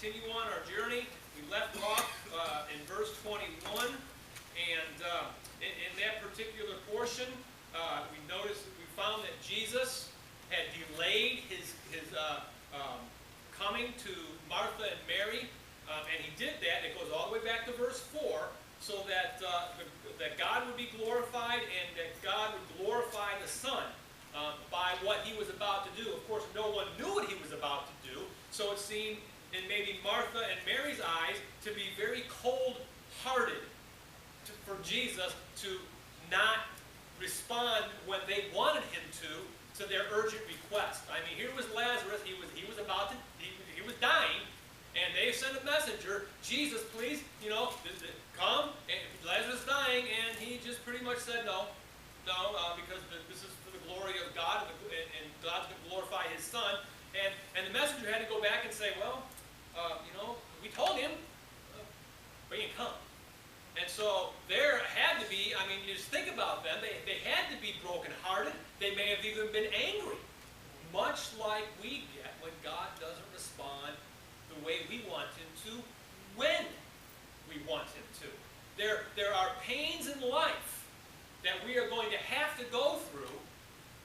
continue on our journey. We left off in verse 21, and in that particular portion, we found that Jesus had delayed his coming to Martha and Mary, and he did that. It goes all the way back to verse 4, so that that God would be glorified and that God would glorify the Son by what he was about to do. Of course, no one knew what he was about to do, so it seemed in maybe Martha and Mary's eyes to be very cold-hearted for Jesus to not respond when they wanted him to their urgent request. I mean, here was Lazarus. He was dying, and they sent a messenger. Jesus, please, come. And Lazarus is dying, and he just pretty much said no, because this is for the glory of God, and God's going to glorify His Son. And the messenger had to go back and say, well, we told him, but he didn't come. And so there had to be, I mean, just think about them. They had to be brokenhearted. They may have even been angry. Much like we get when God doesn't respond the way we want him to, when we want him to. There are pains in life that we are going to have to go through,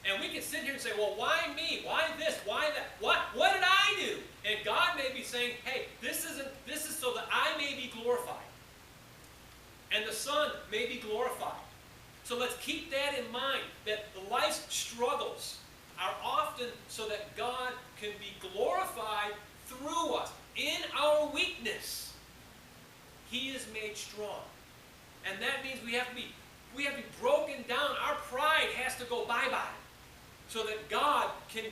and we can sit here and say, well, why me? Why this? Why that? What did I do? And God may be saying, hey, this is so that I may be glorified. And the Son may be glorified. So let's keep that in mind, that the life's struggles are often so that God can be glorified through us. In our weakness, He is made strong. And that means we have to be broken down. Our pride has to go bye-bye so that God can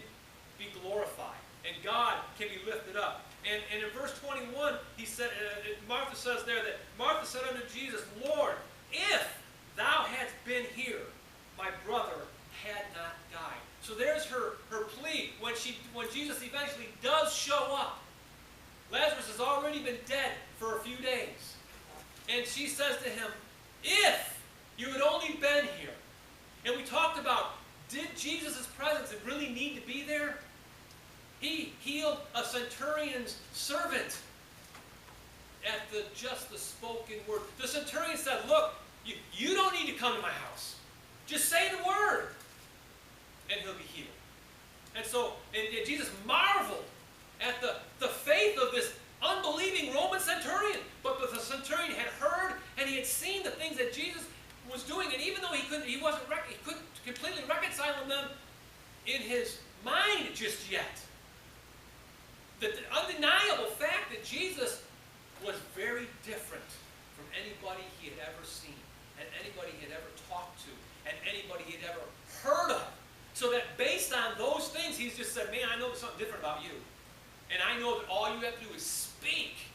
be glorified and God can be lifted up. And in verse 21, Martha says there that Martha said unto Jesus, Lord, if thou hadst been here, my brother had not died. So there's her plea when Jesus eventually does show up. Lazarus has already been dead for a few days. And she says to him, if you had only been here. And we talked about, did Jesus' presence really need to be there? He healed a centurion's servant at just the spoken word. The centurion said, look, you don't need to come to my house. Just say the word, and he'll be healed. And so and Jesus marveled at the faith of this unbelieving Roman centurion. But the centurion had heard, and he had seen the things that Jesus was doing, and even though he couldn't completely reconcile them in his mind just yet. The undeniable fact that Jesus was very different from anybody he had ever seen, and anybody he had ever talked to, and anybody he had ever heard of. So that based on those things, he's just said, man, I know there's something different about you. And I know that all you have to do is speak,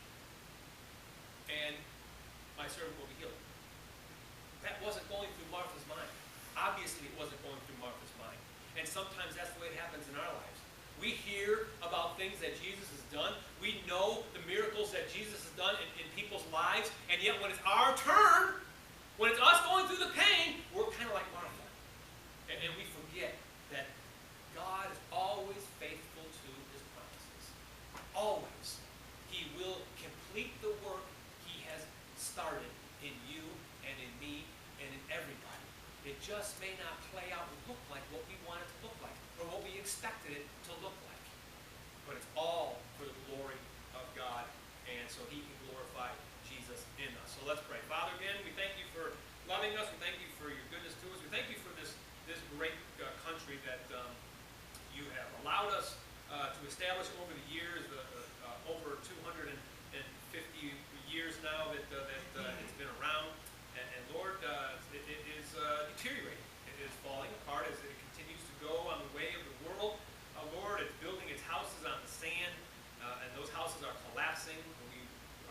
and my servant will be healed. That wasn't going through Martha's mind. Obviously, it wasn't going through Martha's mind. And sometimes that's the way it happens in our lives. We hear about things that Jesus has done. We know the miracles that Jesus has done in people's lives. And yet when it's our turn, when it's us going through the pain, we're kind of like Martha. And we forget that God is always faithful to His promises. Always. He will complete the work He has started in you and in me and in everybody. It just may not play out and look like what we want it to look like, or what we expected it to look like. But it's all for the glory of God, and so He can glorify Jesus in us. So let's pray. Father, again, we thank You for loving us. We thank You for Your goodness to us. We thank You for this great country that You have allowed us to establish over the years, over 250 years now that it's been around. And Lord, it is deteriorating. It is falling apart as it continues to go on the way of the world. Lord, it's building its houses on the sand, and those houses are collapsing.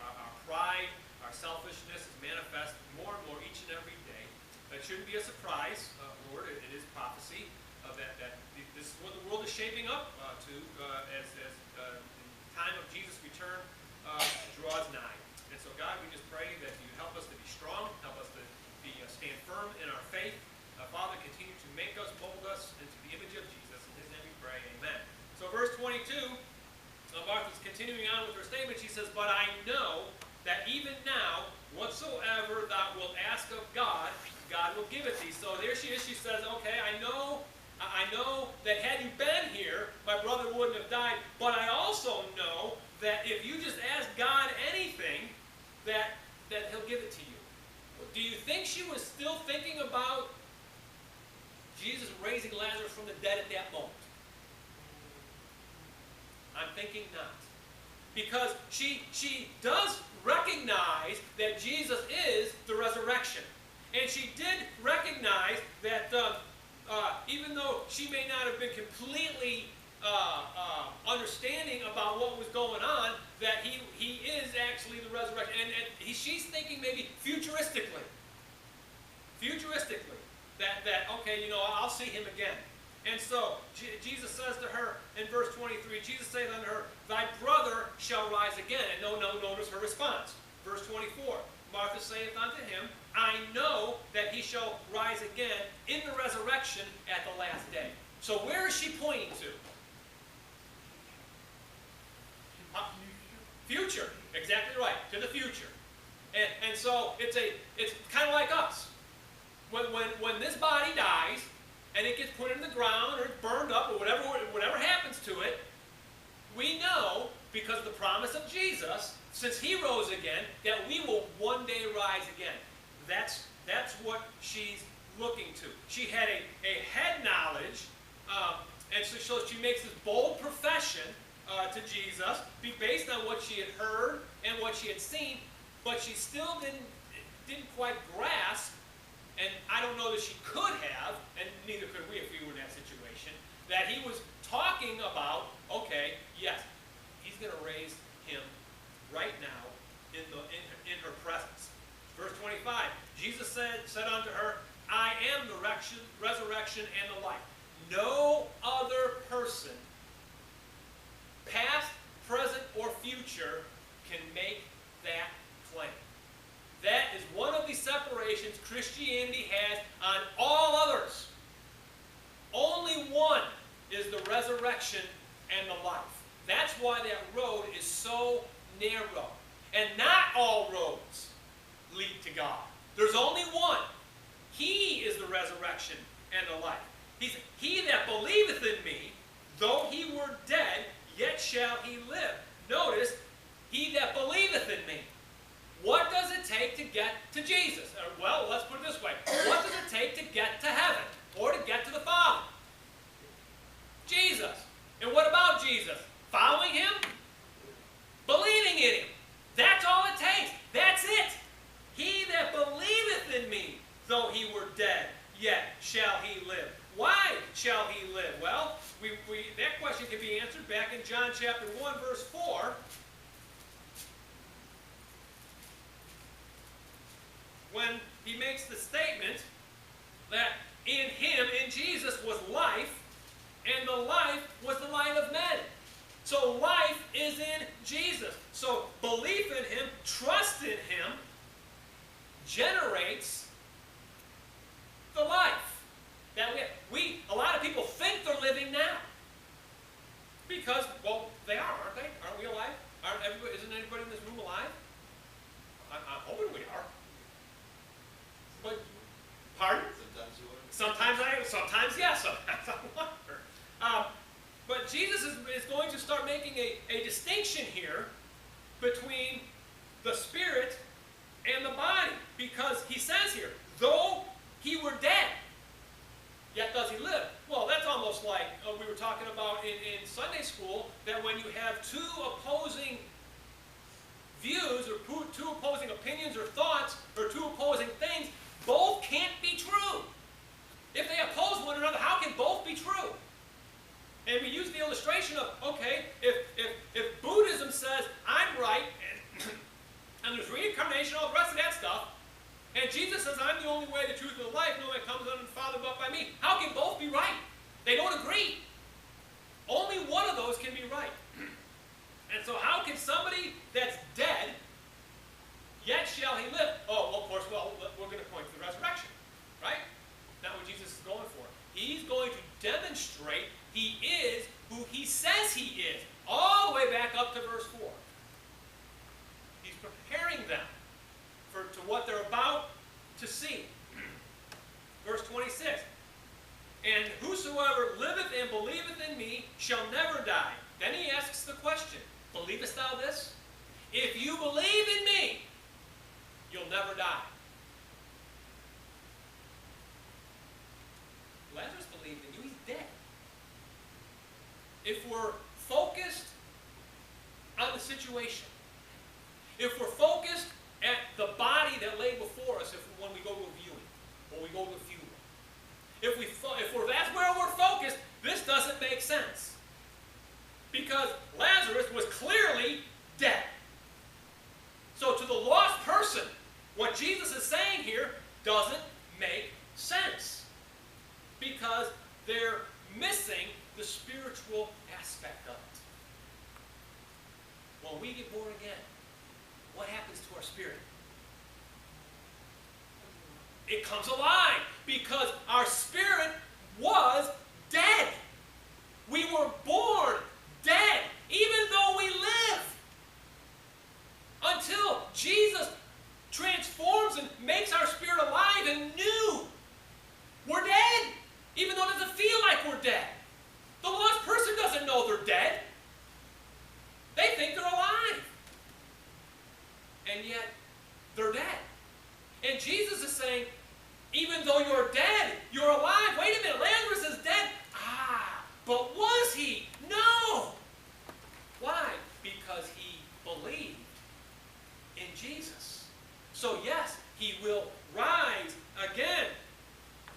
Our pride, our selfishness is manifest more and more each and every day. That shouldn't be a surprise, Lord. It is prophecy that this is what the world is shaping up to as the time of Jesus' return draws nigh. And so, God, we just pray that You help us to be strong, help us to stand firm in our faith. Father, continue to make us, mold us into the image of Jesus. In His name we pray, amen. So verse 22, Martha's continuing. continuing on with her statement, she says, but I know that even now, whatsoever thou wilt ask of God, God will give it thee. So there she is. She says, okay, I know that had you been here, my brother wouldn't have died. But I also know that if you just ask God anything, that he'll give it to you. Do you think she was still thinking about Jesus raising Lazarus from the dead at that moment? I'm thinking not. Because she does recognize that Jesus is the resurrection. And she did recognize that even though she may not have been completely understanding about what was going on, that he is actually the resurrection. And she's thinking maybe futuristically. That okay, I'll see him again. And so Jesus says to her in verse 23, Jesus saith unto her, thy brother shall rise again. And notice her response. Verse 24, Martha saith unto him, I know that he shall rise again in the resurrection at the last day. So where is she pointing to? Future. Exactly right. To the future. And so it's kind of like us. When this body dies, and it gets put in the ground, or it's burned up, or whatever happens to it, we know, because of the promise of Jesus, since he rose again, that we will one day rise again. That's what she's looking to. She had a head knowledge, and so she makes this bold profession to Jesus, based on what she had heard and what she had seen, but she still didn't quite grasp. And I don't know that she could have, and neither could we if we were in that situation, that he was talking about, okay, yes, he's going to raise him right now in her presence. Verse 25, Jesus said unto her, I am the resurrection and the life. No other person, past, present, or future, can make that claim. That is one of the separations Christianity has on all others. Only one is the resurrection and the life. That's why that road is so narrow. And not all roads lead to God. There's only one. He is the resurrection and the life. He that believeth in me, though he were dead, yet shall he live. Notice, he that believeth in me. What does it take to get to Jesus? Well, let's put it this way. What does it take to get to heaven or to get to the Father? Jesus. And what about Jesus? Following him? Believing in him. That's all it takes. That's it. He that believeth in me, though he were dead, yet shall he live. Why shall he live? Well, that question can be answered back in John chapter 1, verse 4. When he makes the statement that in him, in Jesus, was life, and the life was the light of men. So life is in Jesus. So belief in him, trust in him, generates the life that a lot of people think they're living now. Because, well, they are, aren't they? Aren't we alive? Isn't anybody in this room alive? I'm hoping we are. But, pardon? Sometimes yes, sometimes I wonder. But Jesus is going to start making a distinction here between the spirit and the body. Because he says here, though he were dead, yet does he live. Well, that's almost like we were talking about in Sunday school, that when you have two opposing views, or two opposing opinions or thoughts, or two opposing things, both can't be true. If they oppose one another, how can both be true? And we use the illustration of, okay, if Buddhism says, I'm right, and there's reincarnation, all the rest of that stuff, and Jesus says, I'm the only way, the truth, and the life, no man comes unto the Father but by me, how can both be right? They don't agree. Only one of those can be right. And so how can somebody that's dead, yet shall he live? Oh, well, of course, we're going to point to the resurrection, right? Not what Jesus is going for. He's going to demonstrate he is who he says he is. All the way back up to verse 4. shall never die. Then he asks the question, believest thou this? If you believe in me, you'll never die. Lazarus believed in you. He's dead. If we're focused on the situation, if we're focused at the body that lay before us when we go to a viewing or we go to a funeral, that's where we're focused, this doesn't make sense. Because Lazarus was clearly dead. So to the lost person, what Jesus is saying here doesn't make sense. Because they're missing the spiritual aspect of it. When we get born again, what happens to our spirit? It comes alive because our spirit was dead. We were born dead, even though we live. Until Jesus transforms and makes our spirit alive and new. We're dead, even though it doesn't feel like we're dead. The lost person doesn't know they're dead. They think they're alive. And yet, they're dead. And Jesus is saying, even though you're dead, you're alive. Wait a minute, Lazarus is dead. But was he? No. Why? Because he believed in Jesus. So yes, he will rise again.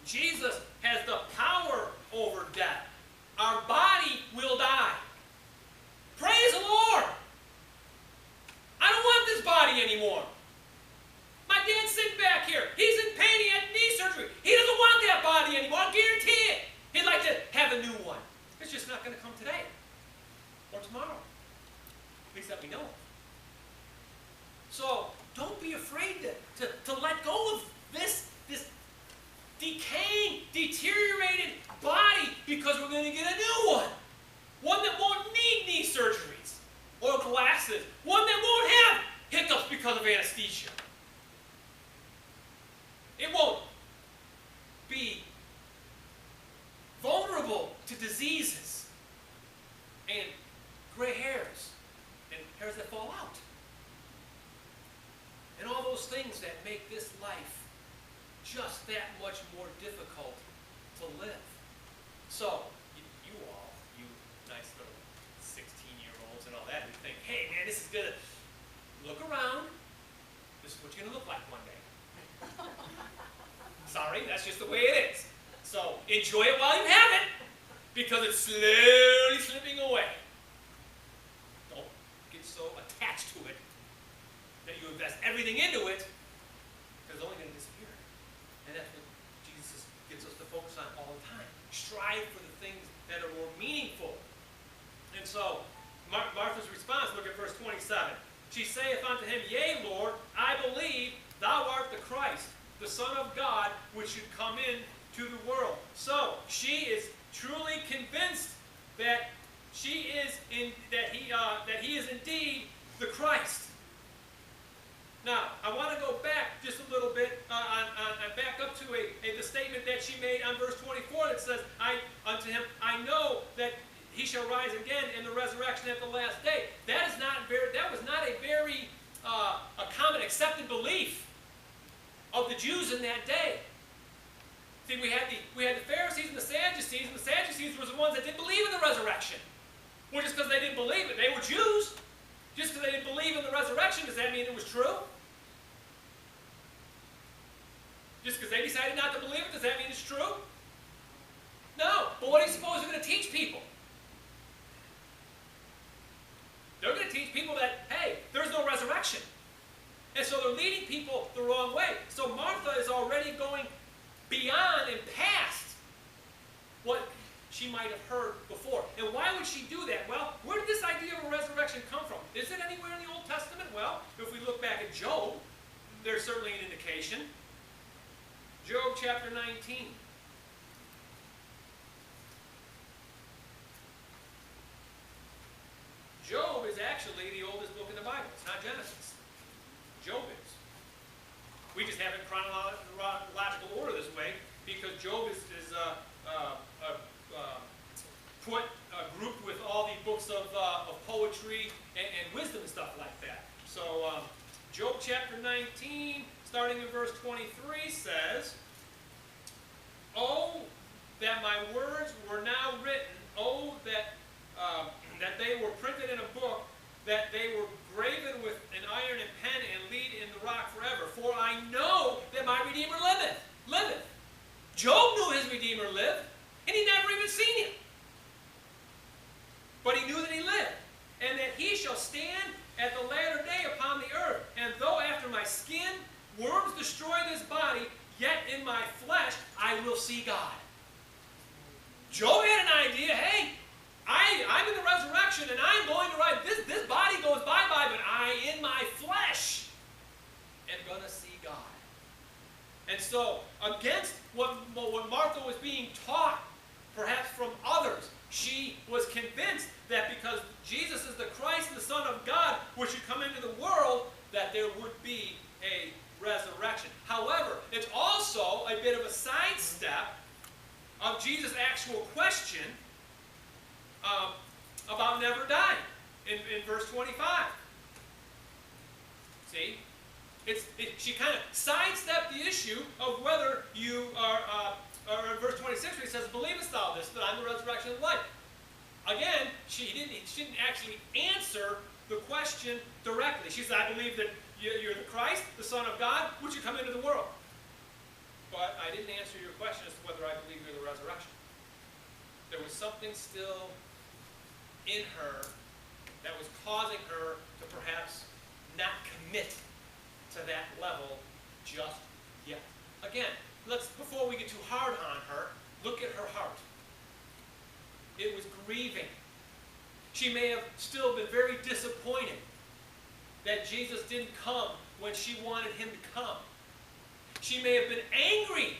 Jesus has the power over death. Our body will die. Praise the Lord. I don't want this body anymore. My dad's sitting back here. He's in pain. He had knee surgery. He doesn't want that body anymore. I'll guarantee it. He'd like to have a new one. It's just not going to come today or tomorrow. At least that we know. So don't be afraid to let go of this decaying, deteriorated body because we're going to get a new one. One that won't need knee surgeries or glasses. One that won't have hiccups because of anesthesia. It won't be vulnerable to diseases and gray hairs and hairs that fall out. And all those things that make this life just that much more difficult to live. So, you all, you nice little 16-year-olds and all that, you think, hey man, this is going to look around. This is what you're going to look like one day. Sorry, that's just the way it is. So, enjoy it while you have it, because it's slowly slipping away. Don't get so attached to it that you invest everything into it, because it's only going to disappear. And that's what Jesus gets us to focus on all the time. Strive for the things that are more meaningful. And so, Martha's response, look at verse 27. She saith unto him, Yea, Lord, I believe thou art the Christ, the Son of God, which should come in to the world. So, she is truly convinced that he is indeed the Christ. Now, I want to go back just a little bit, back up to the statement that she made on verse 24 that says, unto him, I know that he shall rise again in the resurrection at the last day. That was not a very a common accepted belief of the Jews in that day. See, we had the Pharisees and the Sadducees were the ones that didn't believe in the resurrection. Well, just because they didn't believe it, they were Jews. Just because they didn't believe in the resurrection, does that mean it was true? Just because they decided not to believe it, does that mean it's true? No. But what do you suppose they're going to teach people? They're going to teach people that, hey, there's no resurrection. And so they're leading people the wrong way. So Martha is already going beyond and past what she might have heard before. And why would she do that? Well, where did this idea of a resurrection come from? Is it anywhere in the Old Testament? Well, if we look back at Job, there's certainly an indication. Job chapter 19. Job is actually the oldest book in the Bible. It's not Genesis. Job is. We just have it in chronological order this way because Job is grouped with Job chapter 19, starting in verse 23, says, "Oh, that my words were now written, oh, that they were printed in a book, that they were graven with an iron and pen and lead in the rock forever. For I know that my Redeemer liveth. Job knew his Redeemer lived, and he never even seen him. But he knew that he lived, and that he shall stand at the latter day upon the earth. And though after my skin worms destroy this body, yet in my flesh I will see God." Job had an idea, hey, I'm in the resurrection, and I'm going to rise. This body goes bye-bye, but I, in my flesh, am going to see God. And so, against what Martha was being taught, perhaps from others, she was convinced that because Jesus is the Christ, the Son of God, which should come into the world, that there would be a resurrection. However, it's also a bit of a sidestep of Jesus' actual question about never dying in verse 25. See? She kind of sidestepped the issue of whether you are, or in verse 26 where he says, "Believest thou this, that I'm the resurrection and life?" Again, she didn't actually answer the question directly. She said, "I believe that you're the Christ, the Son of God, which you come into the world. But I didn't answer your question as to whether I believe you're the resurrection." There was something still in her that was causing her to perhaps not commit to that level just yet. Again, before we get too hard on her, look at her heart. It was grieving. She may have still been very disappointed that Jesus didn't come when she wanted him to come. She may have been angry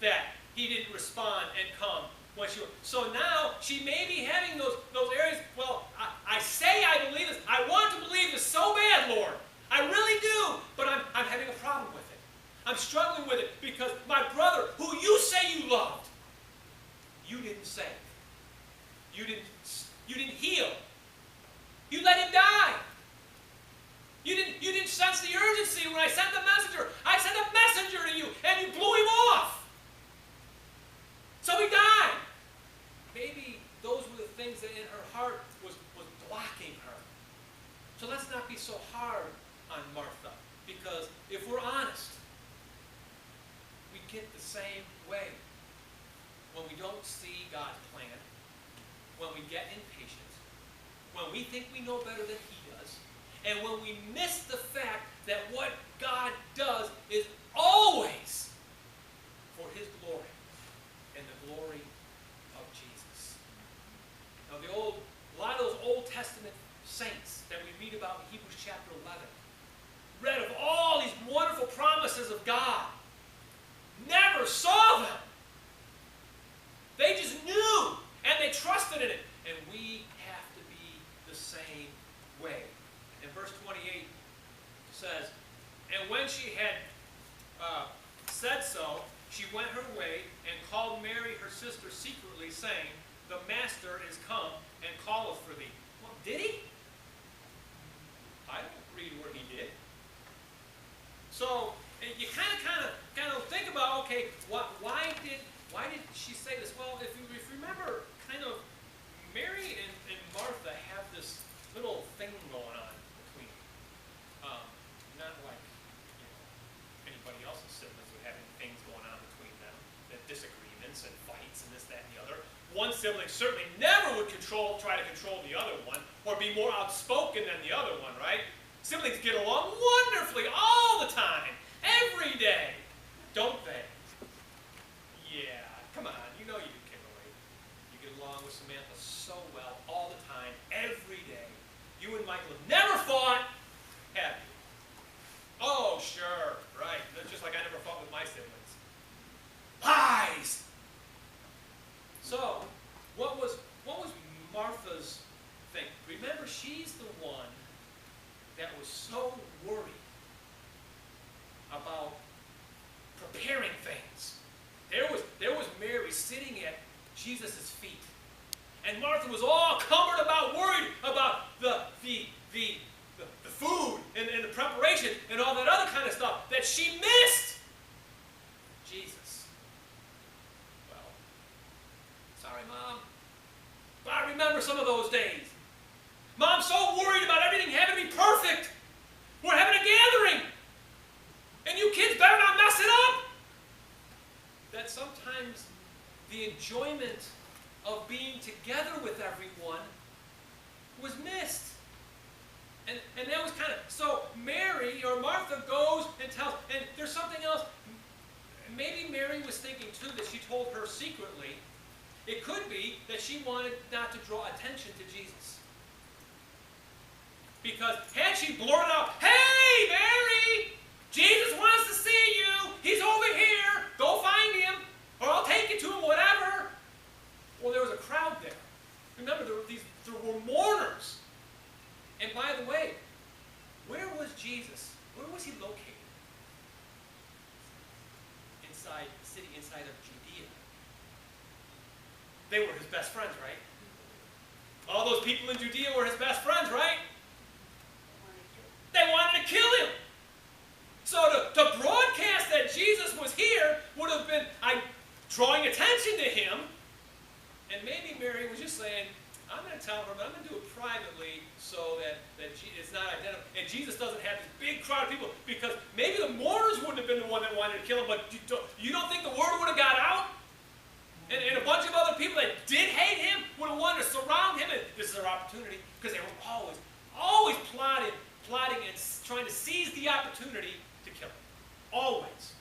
that he didn't respond and come when she was. So now she may be having those areas, well, I say I believe this. I want to believe this so bad, Lord. I really do. But I'm having a problem with it. I'm struggling with it because my brother, who you say you loved, you didn't save. You didn't heal. You let him die. You didn't sense the urgency when I sent the messenger. I sent a messenger to you, and you blew him off. So he died. Maybe those were the things that in her heart was blocking her. So let's not be so hard on Martha, because if we're honest, we get the same way. When we don't see God's plan, when we get impatient, when we think we know better than he does, and when we miss the fact that what God does is always for his glory and the glory of Jesus. Now a lot of those Old Testament saints that we read about in Hebrews chapter 11 read of all these wonderful promises of God, never saw them. They just knew and they trusted in it. And we have to be the same way. And verse 28 says, "And when she had said so, she went her way and called Mary her sister secretly, saying, The Master is come and calleth for thee." Well, did he? I don't read where he did. So you kind of think about, okay, why did she say this? Well, if you remember, kind of Mary and Martha have this little thing going on between them. Not like anybody else's siblings would have any things going on between them, that disagreements and fights and this, that, and the other. One sibling certainly never would try to control the other one, or be more outspoken than the other one, right? Siblings get along wonderfully all the time, every day, don't they? Yeah, come on, you know you can relate. You get along with Samantha so well all the time, every day. You and Michael have never fought, have you? Oh, sure, right. That's just like I never fought with my siblings. Lies! So, what was Martha's thing? Remember, she's the one that was so worried about preparing things. There was Mary sitting at Jesus' feet. And Martha was all cumbered about, worried about the food and the preparation. attention and all that other kind of stuff, that she missed Jesus. Well, sorry, Mom, but I remember some of those days. Mom's so worried about everything having to be perfect. We're having a gathering, and you kids better not mess it up. That sometimes the enjoyment of being together with everyone was missed. And that was kind of, so Mary or Martha goes and tells, and there's something else. Maybe Mary was thinking too that she told her secretly. It could be that she wanted not to draw attention to Jesus. Because had she blurted out, "Hey, Mary, Jesus wants to see you. He's over here. Go find him, or I'll take you to him, whatever." Well, there was a crowd there. Remember, there were mourners. And by the way, where was Jesus? Where was he located? Inside the city, inside of Judea. They were his best friends, right? All those people in Judea were his best friends, right? They wanted to kill him. So to broadcast that Jesus was here would have been drawing attention to him. And maybe Mary was just saying, I'm going to tell her, but I'm going to do it privately so that it's not identified. And Jesus doesn't have this big crowd of people, because maybe the mourners wouldn't have been the one that wanted to kill him, but you don't think the word would have got out? And a bunch of other people that did hate him would have wanted to surround him, and this is their opportunity, because they were always plotting and trying to seize the opportunity to kill him. Always.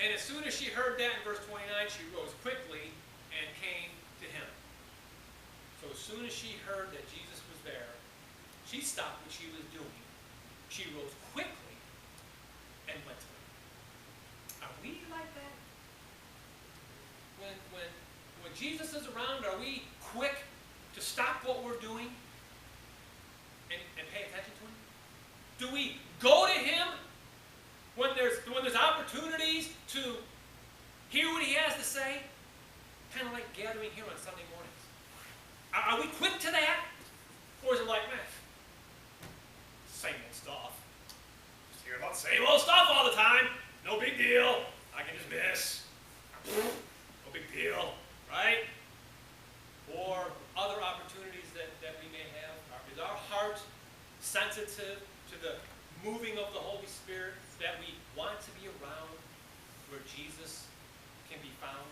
And as soon as she heard that in verse 29, she rose quickly and came to him. So as soon as she heard that Jesus was there, she stopped what she was doing. She rose quickly and went to him. Are we like that? When Jesus is around, are we quick to stop what we're doing and pay attention to him? Do we go to him when there's opportunities to hear what he has to say? Kind of like gathering here on Sunday mornings. Are we quick to that? Or is it like, man, same old stuff. Just hear about the same old stuff all the time. No big deal. I can just miss. No big deal, right? Or other opportunities that we may have. Is our heart sensitive to the moving of the Holy Spirit, that we want to be around where Jesus can be found?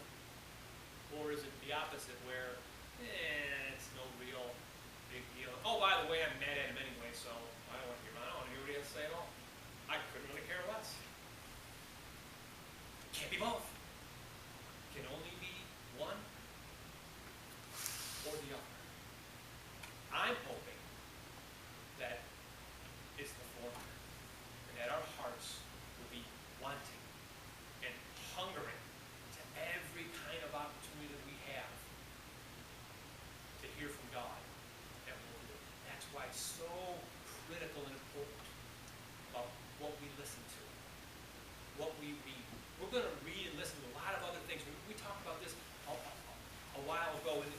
Or is it the opposite, where it's no real big deal? Oh, by the way, I'm mad at him anyway, so I don't want to hear what he has to say at all. I couldn't really care less. Can't be both. Can only be one or the other. I'm hoping that it's the former, and that our hearts will be wanting and hungering to every kind of opportunity that we have to hear from God, that we'll do it. That's why it's so critical and important about what we listen to, what we read. We're going to read and listen to a lot of other things. We talked about this a while ago in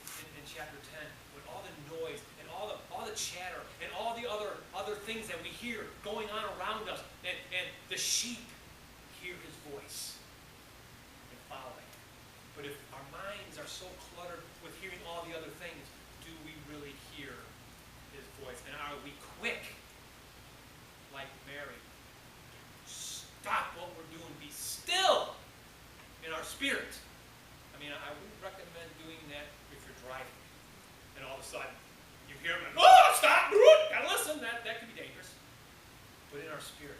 chapter 10, when all the noise and all the chatter and all the other things that we hear going on around us, and the sheep hear his voice and follow him. But if our minds are so cluttered with hearing all the other things, do we really hear his voice? And are we quick, like Mary? Stop what we're doing. Be still in our spirit. I mean, I wouldn't recommend doing that if you're driving. And all of a sudden, you hear him, and, oh, stop, gotta listen. That could be dangerous. But in our spirit,